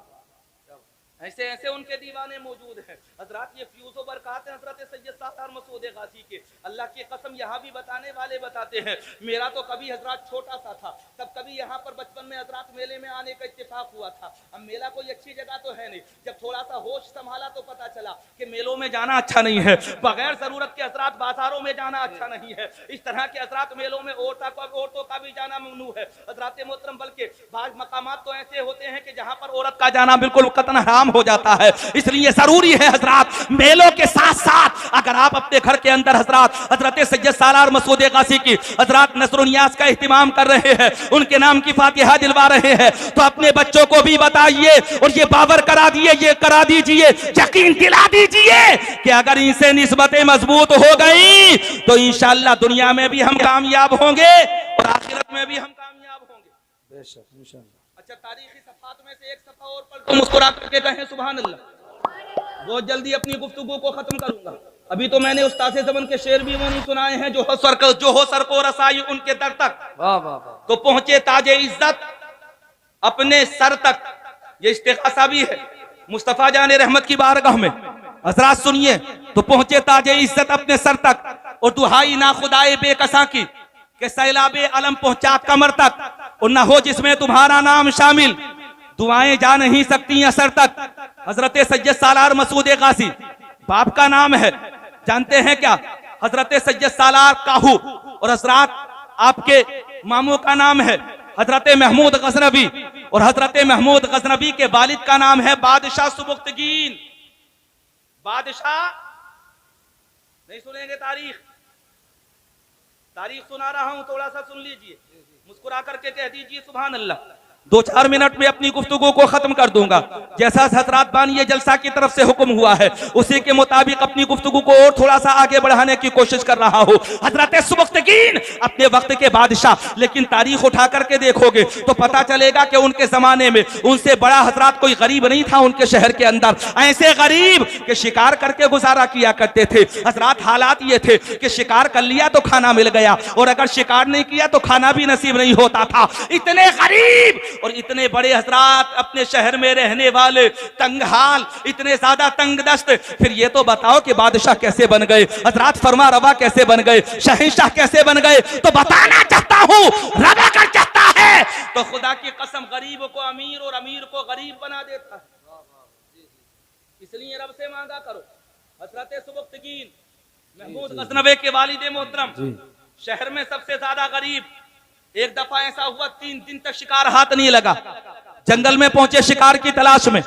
ऐसे ऐसे उनके दीवाने मौजूद हैं। हजरात ये फ्यूज़ो बरक़ात हैं हजरत सैयद सालार मसूद गाजी के। अल्लाह की कसम यहाँ भी बताने वाले बताते हैं, मेरा तो कभी हजरात छोटा सा था, तब कभी यहाँ पर बचपन में हजरात मेले में आने का इत्तेफाक हुआ था। अब मेला कोई अच्छी जगह तो है नहीं, जब थोड़ा सा होश संभाला तो पता चला कि मेलों में जाना अच्छा नहीं है, बगैर जरूरत के हजरात बाजारों में जाना अच्छा नहीं है। इस तरह के हजरात मेलों में औरतों का भी जाना ममनू है हजरात मोहतरम। बल्कि बाज़ मकामात तो ऐसे होते हैं कि जहाँ पर औरत का जाना बिल्कुल कतन हराम हो जाता है। इसलिए जरूरी है हजरात, मेलों के साथ साथ अगर आप अपने घर के अंदर हजरात हजरत सैयद सालार मसूद गाजी की हजरात नस्र नियाज का इहतिमाम कर रहे हैं, उनके नाम की फातिहा दिलवा रहे हैं, तो अपने बच्चों को भी बताइए और ये बावर करा दिए, ये करा दीजिए, यकीन दिला दीजिए कि अगर इनसे निस्बतें मजबूत हो गई तो इंशाअल्लाह दुनिया में भी हम कामयाब होंगे और आखिरत में भी हम कामयाब होंगे। बेशक इंशाअल्लाह। अच्छा, तारीखी सफात में से एक सफा और पढ़ तो मुस्कुरा करके कहें सुभान अल्लाह। बहुत जल्दी अपनी गुफ्तगू को खत्म करूंगा। अभी तो मैंने उस्ताद ज़मान के शेर भी वो नहीं सुनाए हैं, जो हो सर को रसाई उनके दर तक, वाह वाह वाह, तो पहुंचे ताजे इज्जत अपने सर तक। ये इस्तिग़ासा भी है मुस्तफा जाने रहमत की बारगाह में। हजरात सुनिए, तो पहुंचे ताजे इज्जत अपने सर तक, और दुहाई ना खुदाए बेकसा की के सैलाबे अलम पहुंचा कमर तक, और न हो जिसमें तुम्हारा नाम शामिल, दुआएं जा नहीं सकती असर तक। हजरत सैयद सालार मसूद गाजी बाप का नाम है, जानते हैं क्या? हजरत सैयद सालार काहू। और हजरात आपके मामू का नाम है हजरत महमूद गजनबी, और हजरत महमूद गजनबी के वालिद का नाम है बादशाह सुबुक्तगीन। बादशाह नहीं सुनेंगे? तारीख सुना रहा हूं, थोड़ा सा सुन लीजिए, मुस्कुरा करके कह दीजिए सुभान अल्लाह। 2-4 मिनट में अपनी गुफ्तगू को खत्म कर दूंगा। जैसा हजरात बानी जलसा की तरफ से हुक्म हुआ है, उसी के मुताबिक अपनी गुफ्तगू को और थोड़ा सा आगे बढ़ाने की कोशिश कर रहा हूँ। हजरत सुबुक्तगीन अपने वक्त के बादशाह, लेकिन तारीख उठा करके देखोगे तो पता चलेगा कि उनके जमाने में उनसे बड़ा हजरात कोई गरीब नहीं था उनके शहर के अंदर। ऐसे गरीब के शिकार करके गुजारा किया करते थे हजरात। हालात ये थे कि शिकार कर लिया तो खाना मिल गया, और अगर शिकार नहीं किया तो खाना भी नसीब नहीं होता था। इतने गरीब और इतने बड़े हजरात अपने शहर में रहने वाले, तंगहाल, इतने ज्यादा तंगदस्त। फिर ये तो बताओ कि बादशाह कैसे बन गए हजरात, फरमा रवा कैसे बन गए, शहंशाह कैसे बन गए? तो बताना चाहता हूँ, रब अगर चाहता है तो खुदा की कसम गरीब को अमीर और अमीर को गरीब बना देता है। इसलिए रब से मांगा करो। हजरत सुबक्तगीन महमूद गजनवी के वालिद मोहतरम जी शहर में सबसे ज्यादा गरीब। एक दफा ऐसा हुआ 3 दिन तक शिकार हाथ नहीं लगा। जंगल में पहुंचे शिकार की तलाश में।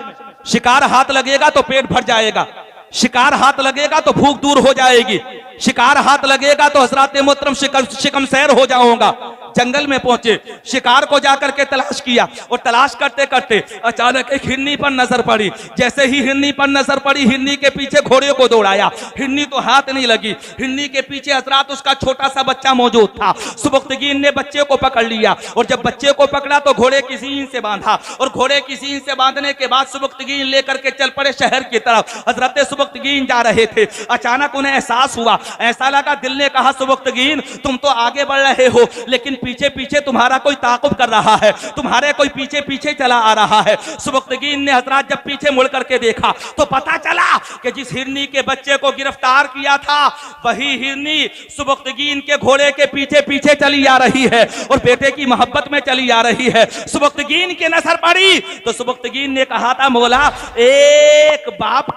शिकार हाथ लगेगा तो पेट भर जाएगा, शिकार हाथ लगेगा तो भूख दूर हो जाएगी, शिकार हाथ लगेगा तो हजरत मोहतरम शिकम सैर हो जाऊंगा। जंगल में पहुंचे, शिकार को जाकर के तलाश किया और तलाश करते करते अचानक एक हिरनी पर नजर पड़ी। जैसे ही हिरनी पर नजर पड़ी, हिरनी के पीछे घोड़े को दौड़ाया। हिरनी तो हाथ नहीं लगी, हिरनी के पीछे हजरत उसका छोटा सा बच्चा मौजूद था। सुबक्तगीन ने बच्चे को पकड़ लिया और जब बच्चे को पकड़ा तो घोड़े की सींग से बांधा और घोड़े की सींग से बांधने के बाद सुबक्तगीन लेकर के चल पड़े शहर की तरफ। हजरत सुबक्तगीन जा रहे थे, अचानक उन्हें एहसास हुआ, ऐसा लगा, दिल ने कहा सुबक्तगीन तुम तो आगे बढ़ रहे हो लेकिन पीछे पीछे तुम्हारा कोई ताकुब कर रहा है, तुम्हारे कोई पीछे पीछे चला आ रहा है। सुबक्तगीन ने हजरत जब पीछे मुड़ करके देखा तो पता चला कि जिस हिरनी के बच्चे को गिरफ्तार किया था वही हिरनी सुबक्तगीन के घोड़े के पीछे पीछे चली आ रही है और बेटे की मोहब्बत में चली आ रही है। सुबक्तगीन की नजर पड़ी तो सुबक्तगीन ने कहा था, मौला एक बाप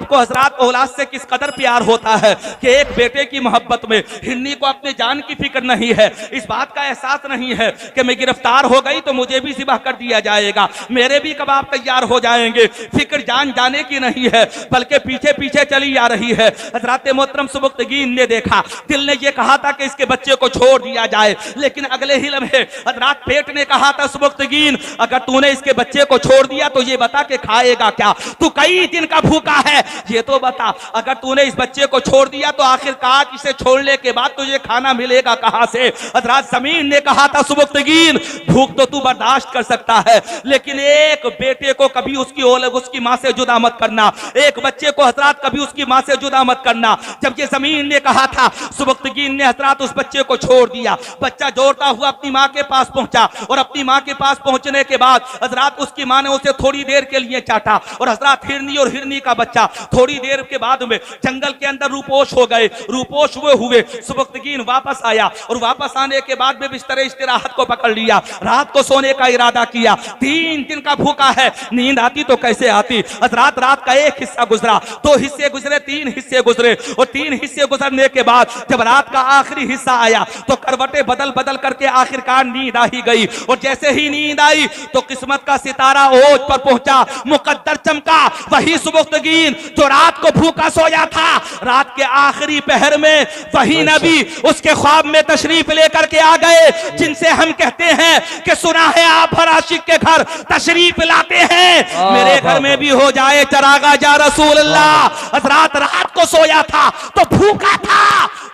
को हजरत औलाद से किस कदर प्यार होता है कि एक बेटे की मोहब्बत में हिरनी को अपने जान की फिक्र नहीं है, इस बात का एहसास नहीं है कि मैं गिरफ्तार हो गई तो मुझे भी ज़िबह कर दिया जाएगा, मेरे भी कबाब तैयार हो जाएंगे। फिक्र जान जाने की नहीं है बल्कि पीछे पीछे चली आ रही है। हजरत मोहतरम सुबक्तगीन ने देखा, दिल ने यह कहा था कि इसके बच्चे को छोड़ दिया जाए, लेकिन अगले ही लम्हे हजरत पेट ने कहा था, सुबक्तगीन अगर तूने इसके बच्चे को छोड़ दिया तो ये बता के खाएगा क्या, तू कई दिन का भूखा है, ये तो बता, अगर तूने इस बच्चे को छोड़ दिया तो आखिरकार इसे छोड़ने के बाद तुझे खाना मिलेगा कहां से। हजरत जमीन ने कहा था, सुबक्तगीन भूख तो तू बर्दाश्त कर सकता है लेकिन एक बेटे को कभी उसकी मां से जुदा मत करना, एक बच्चे को हजरत कभी उसकी मां से जुदा मत करना। जब ये जमीन ने कहा था, सुबक्तगीन ने हजरत उस बच्चे को छोड़ दिया। बच्चा दौड़ता हुआ अपनी मां के पास पहुंचा और अपनी मां के पास पहुंचने के बाद हजरत उसकी मां ने उसे थोड़ी देर के लिए चाटा और हजरत हिरनी और हिरनी का बच्चा थोड़ी देर के बाद में जंगल के अंदर रूपोश हो गए। रूपोश हुए सुबक्तगीन वापस आया और वापस आने के बाद में बिस्तर इस्तिराहत को पकड़ लिया, रात को सोने का इरादा किया। 3 दिन का भूखा है, नींद आती तो कैसे आती। हजरत रात का एक हिस्सा गुजरा, 2 हिस्से गुजरे, 3 हिस्से गुजरे और 3 हिस्से गुजरने के बाद जब रात का आखिरी हिस्सा आया तो करवटें बदल बदल करके आखिरकार नींद आ ही गई और जैसे ही नींद आई तो किस्मत का सितारा ओज पर पहुंचा, मुकद्दर चमका। वही सुबक्तगीन जो रात को भूखा सोया था, रात के आखिरी पहर में वही नबी उसके ख्वाब में तशरीफ लेकर के आ गए जिनसे हम कहते हैं कि सुना है आप हर आशिक के घर तशरीफ लाते हैं, मेरे घर में भी हो जाए चरागा जा रसूल अल्लाह। हजरत रात को सोया था तो भूखा था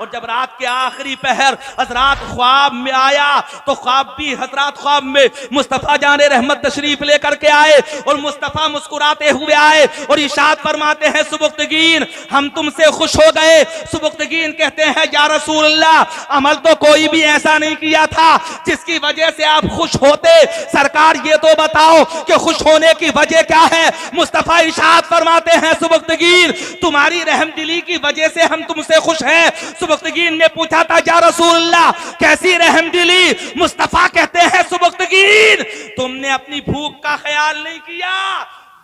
और जब रात के आखिरी पहर हजरत ख्वाब में आया तो हजरत ख्वाब में मुस्तफा जाने रहमत तशरीफ लेकर के आए और मुस्तफा मुस्कुराते हुए आए और इरशाद फरमाते हैं, सुबक्तगीन हम तुमसे खुश हो गए। सुबक्तगीन कहते हैं, या रसूल अल्लाह अमल तो कोई भी ऐसा नहीं किया था जिसकी वजह से आप खुश होते, सरकार ये तो बताओ कि खुश होने की वजह क्या है। मुस्तफा इरशाद फरमाते हैं, सुबक्तगीन तुम्हारी रहमदिली की वजह से हम तुमसे खुश हैं। सुबक्तगीन ने पूछा था, या रसूल अल्लाह कैसी रहमदिली। मुस्तफा कहते हैं, सुबक्तगीन तुमने अपनी भूख का ख्याल नहीं किया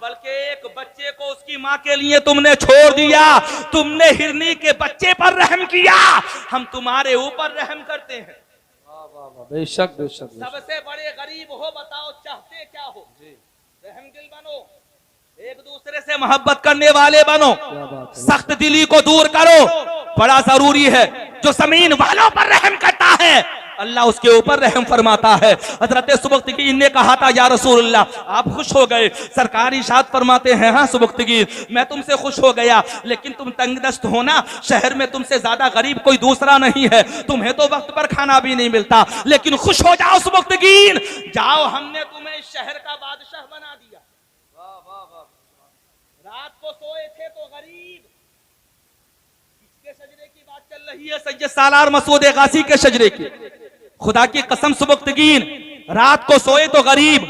बल्कि एक बच्चे को उसकी मां के लिए तुमने छोड़ दिया, तुमने हिरनी के बच्चे पर रहम किया, हम तुम्हारे ऊपर रहम करते हैं। बेशक बेशक सबसे बड़े गरीब हो, बताओ चाहते क्या हो, रहमदिल बनो, एक दूसरे से मोहब्बत करने वाले बनो, सख्त दिली को दूर करो, बड़ा जरूरी है। जो जमीन वालों पर रहम करता है अल्लाह उसके ऊपर रहम फरमाता है। हजरत सुबक्तगीन ने कहा था, या रसूल अल्लाह आप खुश हो गए। सरकार इरशाद फरमाते हैं, हाँ सुबक्तगीन मैं तुमसे खुश हो गया लेकिन तुम तंगदस्त हो ना, शहर में तुमसे ज्यादा गरीब कोई दूसरा नहीं है, तुम्हें तो वक्त पर खाना भी नहीं मिलता, लेकिन खुश हो जाओ सुबक्तगीन, जाओ हमने तुम्हें इस शहर का बादशाह बना दिया। रात को सोए थे तो गरीब, किसके शजरे की बात चल रही है? सैयद सालार मसूद गासी के शजरे की। खुदा की कसम सुबक्तगीन रात को सोए तो गरीब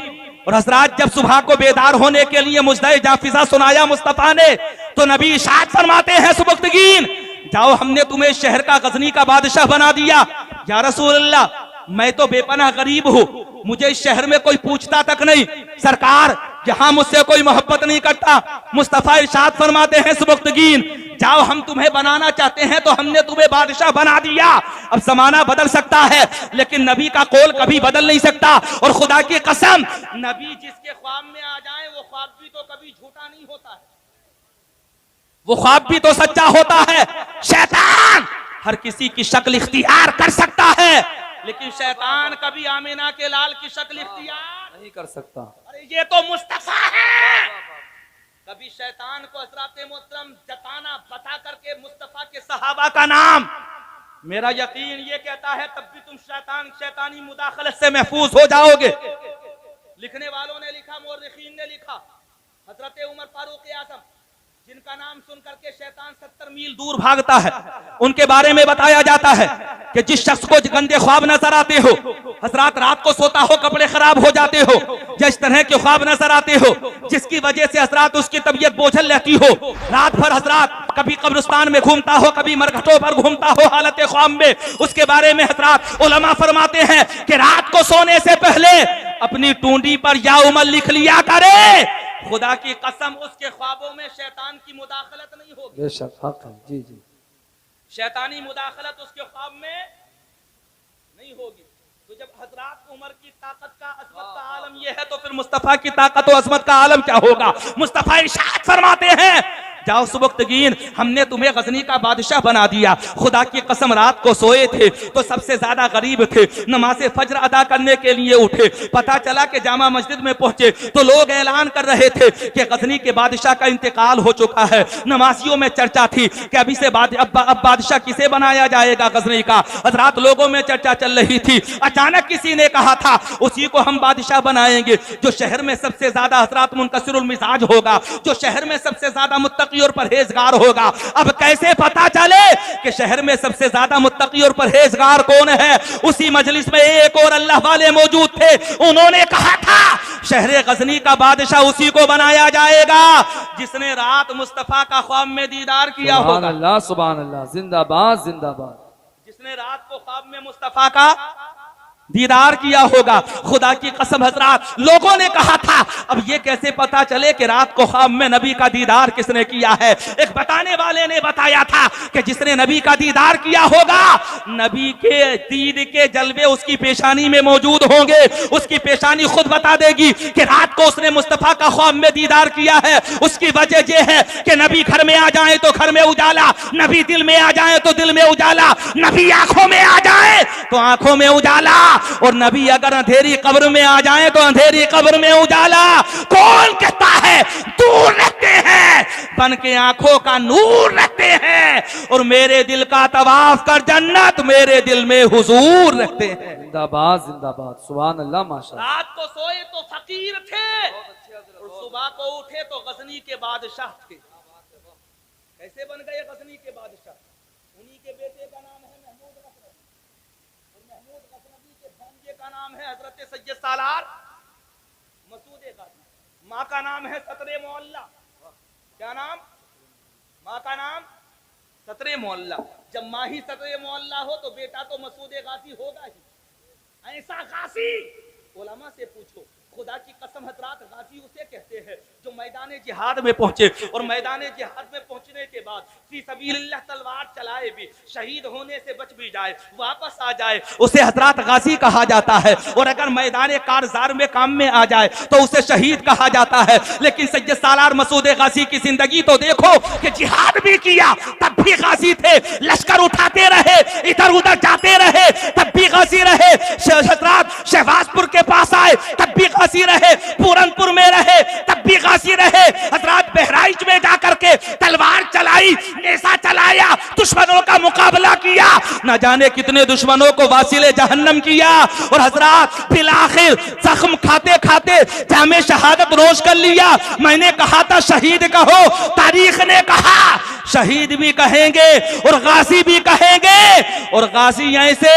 और हजरात जब सुबह को बेदार होने के लिए मुजदे जाफिजा सुनाया मुस्तफा ने तो नबी इरशाद फरमाते हैं, सुबक्तगीन जाओ हमने तुम्हें शहर का गजनी का बादशाह बना दिया। या रसूल अल्लाह मैं तो बेपनाह गरीब हूँ, मुझे इस शहर में कोई पूछता तक नहीं, सरकार यहाँ मुझसे कोई मोहब्बत नहीं करता। मुस्तफा इरशाद फरमाते हैं सुबुक्तगीन, जाओ हम तुम्हें बनाना चाहते हैं तो हमने तुम्हें बादशाह बना दिया। अब जमाना बदल सकता है लेकिन नबी का कौल कभी बदल नहीं सकता। और खुदा की कसम, नबी जिसके ख्वाब में आ जाए वो ख्वाब भी तो कभी झूठा नहीं होता है, वो ख्वाब भी तो सच्चा होता है। शैतान हर किसी की शक्ल इख्तियार कर सकता है लेकिन शैतान कभी आमिना के लाल की शक्ल इख्तियार नहीं कर सकता। अरे ये तो मुस्तफा है। कभी शैतान को हज़रत मोहतरम जताना बता करके मुस्तफा के सहाबा का नाम, मेरा यकीन ये कहता है तब भी तुम शैतानी मुदाखलत से महफूज हो जाओगे। लिखने वालों ने लिखा, मुर्रिखीन ने लिखा, हज़रत उमर फारूक आज़म जिनका नाम सुन करके शैतान 70 मील दूर भागता है, उनके बारे में बताया जाता है कि जिस शख्स को गंदे ख्वाब नजर आते हो, हजरात रात को सोता हो कपड़े खराब हो जाते हो, जिस तरह के ख्वाब नजर आते हो जिसकी वजह से हजरात उसकी तबीयत बोझल रहती हो, रात भर हजरात कभी कब्रिस्तान में घूमता हो कभी मरघटों पर घूमता हो हालत ख्वाब में, उसके बारे में हजरात उलमा फरमाते हैं कि रात को सोने से पहले अपनी टूंडी पर या उमर लिख लिया करे, खुदा की कसम उसके ख्वाबों में शैतान की मुदाखलत नहीं होगी। बेशक हक है। जी जी, शैतानी मुदाखलत उसके ख्वाब में नहीं होगी। तो जब हजरात उमर की ताकत का अजमत का आलम यह है तो फिर मुस्तफा की ताकत और अजमत का आलम क्या होगा। मुस्तफा इरशाद फरमाते हैं, जाओ सुबुक्तगीन, हमने तुम्हें गजनी का बादशाह बना दिया। खुदा की कसम रात को सोए थे तो सबसे ज्यादा गरीब थे, नमाज फज्र अदा करने के लिए उठे, पता चला कि जामा मस्जिद में पहुंचे तो लोग ऐलान कर रहे थे कि गजनी के बादशाह का इंतकाल हो चुका है। नमाजियों में चर्चा थी कि अभी से अब बादशाह किसे बनाया जाएगा गजनी का। हजरात लोगों में चर्चा चल रही थी, अचानक किसी ने कहा था उसी को हम बादशाह बनाएंगे जो शहर में सबसे ज्यादा हजरात मुनकसिरुल मिजाज होगा, जो शहर में सबसे ज्यादा मुत्तकी और परहेजगार होगा। अब कैसे पता चले कि शहर में सबसे ज्यादा मुत्तकी और परहेजगार कौन है। उसी मजलिस में एक और अल्लाह वाले मौजूद थे, उन्होंने कहा था शहर गजनी का बादशाह उसी को बनाया जाएगा जिसने रात मुस्तफा का ख्वाब में दीदार किया होगा। सुभान अल्लाह, सुभान अल्लाह, जिंदाबाद जिंदाबाद। जिसने रात को ख्वाब में मुस्तफा का दीदार किया होगा। खुदा की कसम हजरात लोगों ने कहा था अब ये कैसे पता चले कि रात को ख्वाब में नबी का दीदार किसने किया है। एक बताने वाले ने बताया था कि जिसने नबी का दीदार किया होगा नबी के दीद के जलवे उसकी पेशानी में मौजूद होंगे, उसकी पेशानी खुद बता देगी कि रात को उसने मुस्तफा का ख्वाब में दीदार किया है। उसकी वजह यह है कि नबी घर में आ जाए तो घर में उजाला, नबी दिल में आ जाए तो दिल में उजाला, नबी आंखों में आ जाए तो आंखों में उजाला, और नबी अगर अंधेरी कब्र में आ जाए तो अंधेरी कब्र में उजाला। कौन कहता है दूर रहते हैं बन के आंखों का नूर रहते हैं, और मेरे दिल का तवाफ कर जन्नत मेरे दिल में हुजूर रखते हैं। जिंदाबाद जिंदाबाद, सुभान अल्लाह, माशाअल्लाह। रात को सोए तो फकीर थे और सुबह को उठे तो गजनी के बादशाह थे। कैसे बन गए गजनी के बादशाह? उन्हीं के बेटे का नाम है महमूद गजनवी, और महमूद गजनवी के भांजे का नाम है हजरत सैयद सालार मसूद गाजी। माँ का नाम है सतरे मोहल्ला। क्या नाम? माँ का नाम सतरे मोहल्ला। जब माँ ही सतरे मोहल्ला हो तो बेटा तो मसूद गाजी होगा ही। ऐसा गाजी उलमा से पूछो, खुदा की कसम हजरात गाजी उसे कहते हैं जो मैदान जिहाद में पहुंचे और मैदान जिहाद में पहुंचने के बाद फी सबीलिल्लाह तलवार चलाए भी, शहीद होने से बच भी जाए, वापस आ जाए, उसे हजरात गाजी कहा जाता है। और अगर मैदान कारजार में काम में आ जाए तो उसे शहीद कहा जाता है। लेकिन सैयद सालार मसूद गाजी की जिंदगी तो देखो कि जिहाद भी किया तब भी गाजी थे, लश्कर उठाते रहे, इधर उधर जाते रहे तब भी गाजी रहे, हजरात शहबाजपुर के पास आए तब भी गाजी रहे, पूरनपुर में रहे तब भी गाजी रहे, हजरात बहराइच में जाकर के तलवार चलाई, नेसा चलाया, दुश्मनों का मुकाबला किया, न जाने कितने दुश्मनों को वासिले जहन्नम किया, और हजरात फिल आखिर जख्म खाते खाते जामे शहादत रोज कर लिया। मैंने कहा था शहीद कहो, तारीख ने कहा शहीद भी कहेंगे और गाजी भी कहेंगे, और गाजी ऐसे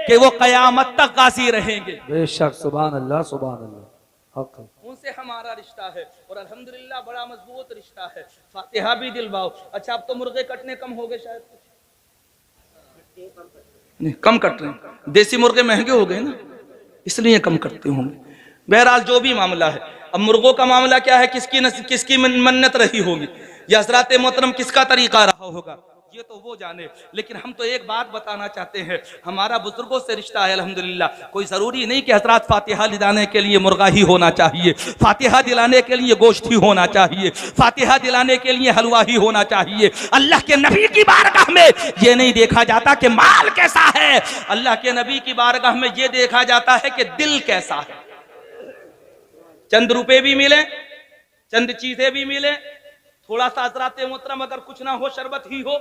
कि वो कयामत तक गाजी रहेंगे। बेशक, सुभान अल्लाह, सुभान अल्लाह, हक है। उनसे हमारा रिश्ता है और अल्हम्दुलिल्लाह बड़ा मजबूत रिश्ता है। फातिहा भी दिलवाओ। अच्छा अब तो मुर्गे कटने कम हो गए शायद, नहीं कम कट रहे हैं, देसी मुर्गे महंगे हो गए ना इसलिए कम करते होंगे। बहरहाल जो भी मामला है अब मुर्गों का मामला क्या है, किसकी मन्नत रही होगी, या हजरत मोहतरम किसका तरीका रहा होगा, ये तो वो जाने। लेकिन हम तो एक बात बताना चाहते हैं, हमारा बुजुर्गों से रिश्ता है अल्हम्दुलिल्लाह। कोई जरूरी नहीं कि हजरत फातिहा दिलाने के लिए मुर्गा ही होना चाहिए, फातिहा दिलाने के लिए गोश्त ही होना चाहिए, फातिहा दिलाने के लिए हलवा ही होना चाहिए। अल्लाह के नबी की बारगाह में ये नहीं देखा जाता कि माल कैसा है, अल्लाह के नबी की बारगाह में ये देखा जाता है कि दिल कैसा है। चंद रुपए भी मिले, चंद चीजें भी मिले, थोड़ा सा हजरत मोहतरम अगर कुछ ना हो शरबत ही हो,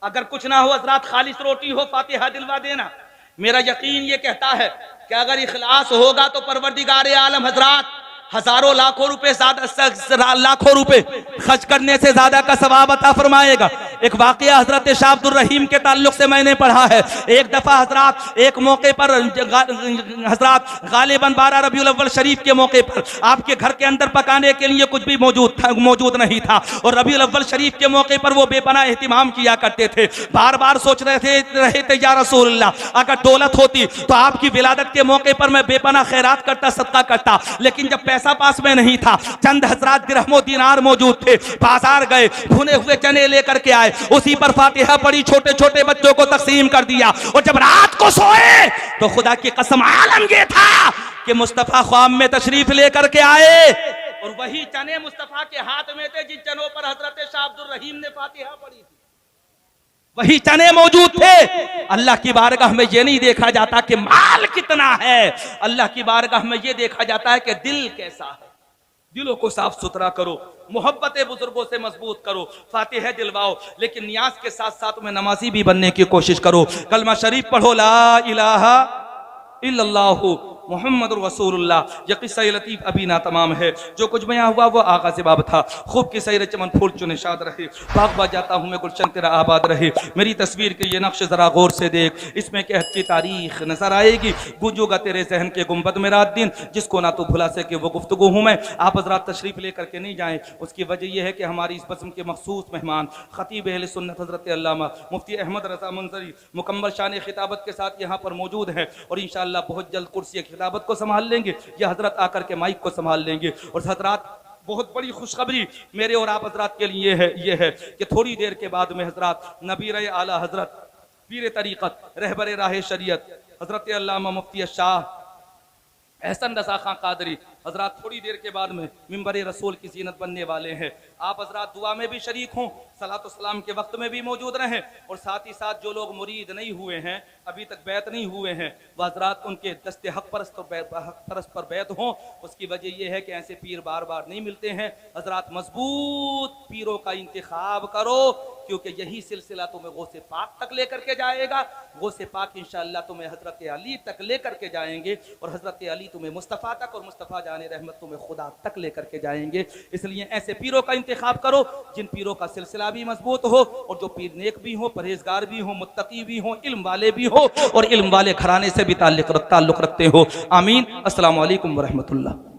अगर कुछ ना हो हजरत खालिस रोटी हो, फातिहा दिलवा देना। मेरा यकीन ये कहता है कि अगर इखलास होगा तो परवरदिगार आलम हजरत हजारों लाखों रुपए लाखों रुपए खर्च करने से ज्यादा का सवाब अता फरमाएगा। एक वाकया हजरत शाह अब्दुल रहीम के ताल्लुक से मैंने पढ़ा है। एक दफा हजरत एक मौके पर हजरत गालिबन 12 रबीउल अव्वल शरीफ के मौके पर आपके घर के अंदर पकाने के लिए कुछ भी मौजूद नहीं था, और रबीउल अव्वल शरीफ के मौके पर वो बेपनाह एहतिमाम किया करते थे। बार बार सोच रहे थे या रसूलल्लाह, अगर दौलत होती तो आपकी विलादत के मौके पर मैं बेपनाह खैरात करता, सदका करता। लेकिन जब पैसा पास में नहीं था, चंद हजरात दिरहमो दीनार मौजूद थे, बाजार गए, भुने हुए चने लेकर के आए, उसी पर फातिहा पढ़ी, छोटे छोटे बच्चों को तकसीम कर दिया। और जब रात को सोए तो खुदा की कसम आलम ये था कि मुस्तफा ख्वाब में तशरीफ लेकर के आए, और वही चने मुस्तफा के हाथ में थे जिन चनों पर हजरत शाह अब्दुल रहीम ने फातिहा पढ़ी थी, वही चने मौजूद थे। अल्लाह की बारगाह में ये नहीं देखा जाता कि माल कितना है, अल्लाह की बारगाह में ये देखा जाता है कि दिल कैसा है। दिलों को साफ सुथरा करो, मोहब्बत बुजुर्गों से मजबूत करो, फातिहा दिलवाओ, लेकिन नियाज के साथ साथ में नमाजी भी बनने की कोशिश करो। कलमा शरीफ पढ़ो, ला इलाहा इल्लल्लाहु मोहम्मद रसूलुल्लाह। ये किस्सा लतीफ अभी ना तमाम है, जो कुछ बयां हुआ वो आगा से बाब था। खूब की सैर चमन फूल चुने शाद रहे, बागबा जाता हूँ मैं गुलशन तेरा आबाद रहे। मेरी तस्वीर के ये नक्श जरा गौर से देख, इसमें कहत की तारीख नजर आएगी। गूंजूगा तेरे जहन के गुंबद में रात दिन, जिसको ना तो भुला सके वो गुफ्तगू हूँ मैं। आप हजरात तशरीफ लेकर के नहीं जाएं, उसकी वजह यह है कि हमारी इस बस्म के मखसूस मेहमान खतीब अहले सुन्नत हजरत अल्लामा मुफ्ती अहमद रजा मंजरी मुकम्मल शान खिताबत के साथ यहाँ पर मौजूद हैं, और इंशाअल्लाह बहुत जल्द कुर्सी खिताबत को संभाल लेंगे, या हजरत आकर के माइक को संभाल लेंगे। और हजरत बहुत बड़ी खुशखबरी मेरे और आप हजरत के लिए ये है कि थोड़ी देर के बाद में हजरत नबीर आला हजरत पीर तरीक़त रहबर राह शरीयत हजरत अल्लामा मुफ्ती शाह एहसन रज़ा खां कादरी हजरत थोड़ी देर के बाद में मिंबर रसूल की जीनत बनने वाले हैं। आप हजरत दुआ में भी शरीक हों, सलातो सलाम के वक्त में भी मौजूद रहें, और साथ ही साथ जो लोग मुरीद नहीं हुए हैं, अभी तक बैत नहीं हुए हैं, वह हजरत उनके दस्ते हक परस्त पर बैत हों। उसकी वजह यह है कि ऐसे पीर बार बार नहीं मिलते हैं। हजरत मजबूत पीरों का इंतखाब करो, क्योंकि यही सिलसिला तुम्हें गौसे पाक तक लेकर के जाएगा। गौसे पाक इंशाअल्लाह तुम्हें हजरत अली तक लेकर के जाएंगे, और हजरत अली तुम्हें मुस्तफ़ा तक, और मुस्तफ़ा जाने रहमत तुम्हें खुदा तक लेकर के जाएंगे। इसलिए ऐसे पीरों का इंतखाब करो जिन पीरों का सिलसिला भी मजबूत हो, और जो पीर नेक भी हो, परहेजगार भी हो, मुत्तकी भी हो, इल्म वाले भी हो, और इल्म वाले घराने से भी ताल्लुक रखते हो। आमीन। अस्सलामु अलैकुम व रहमतुल्लाह।